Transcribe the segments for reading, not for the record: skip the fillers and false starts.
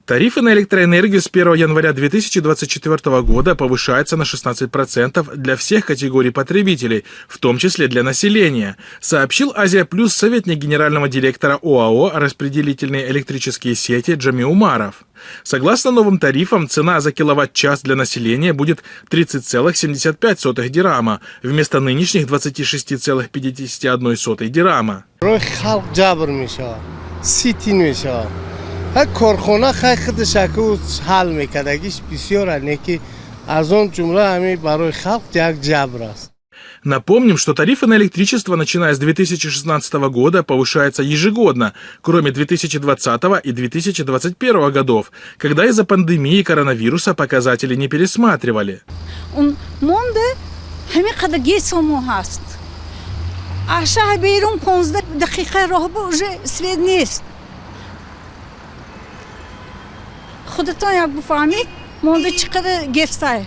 Тарифы на электроэнергию с 1 января 2024 года повышаются на 16% для всех категорий потребителей, в том числе для населения, сообщил Азия Плюс советник генерального директора ОАО «Распределительные электрические сети» Джами Умаров. Согласно новым тарифам, цена за киловатт-час для населения будет 30,75 дирама вместо нынешних 26,51 дирама. کارخانه خودش اكو حل میکرد اگیش بسیار انکی از اون جمله همین برای خلق یک جبر است. Напомним, что тарифы на электричество, начиная с 2016 года, повышаются ежегодно, кроме 2020 и 2021 годов, когда из-за пандемии коронавируса показатели не пересматривали. خودتان یک بفهمید مونده چقدر گفته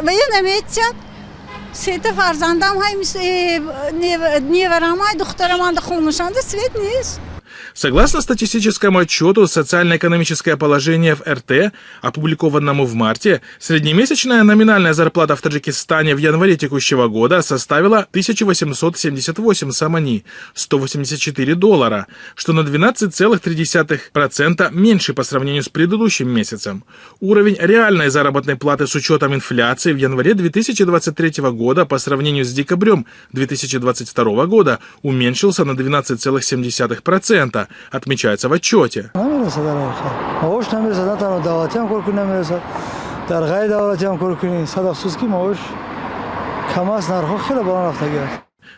و یه نمیتید سه تا فرزندم های نیورم های دخترم هم خونشانده سوید نیست. Согласно статистическому отчету «Социально-экономическое положение в РТ», опубликованному в марте, среднемесячная номинальная зарплата в Таджикистане в январе текущего года составила 1878 самани, $184, что на 12,3% меньше по сравнению с предыдущим месяцем. Уровень реальной заработной платы с учетом инфляции в январе 2023 года по сравнению с декабрем 2022 года уменьшился на 12,7%. Отмечается в отчете.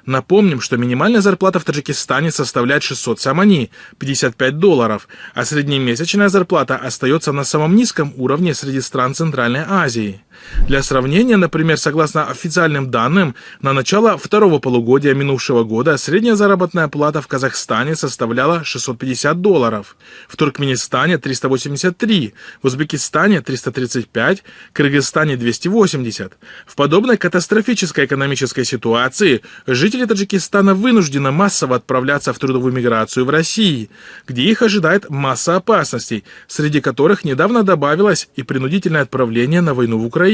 Напомним, что минимальная зарплата в Таджикистане составляет 600 самани, $55, а среднемесячная зарплата остается на самом низком уровне среди стран Центральной Азии. Для сравнения, например, согласно официальным данным, на начало второго полугодия минувшего года средняя заработная плата в Казахстане составляла $650, в Туркменистане $383, в Узбекистане $335, в Кыргызстане $280. В подобной катастрофической экономической ситуации жители Таджикистана вынуждены массово отправляться в трудовую миграцию в России, где их ожидает масса опасностей, среди которых недавно добавилось и принудительное отправление на войну в Украине.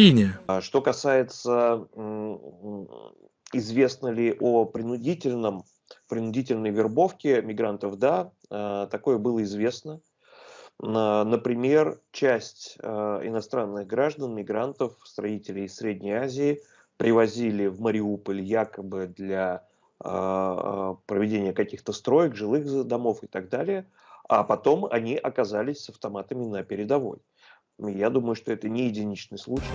Что касается, известно ли о принудительной вербовке мигрантов, да, такое было известно. Например, часть иностранных граждан, мигрантов, строителей из Средней Азии привозили в Мариуполь якобы для проведения каких-то строек, жилых домов и так далее, а потом они оказались с автоматами на передовой. Я думаю, что это не единичный случай.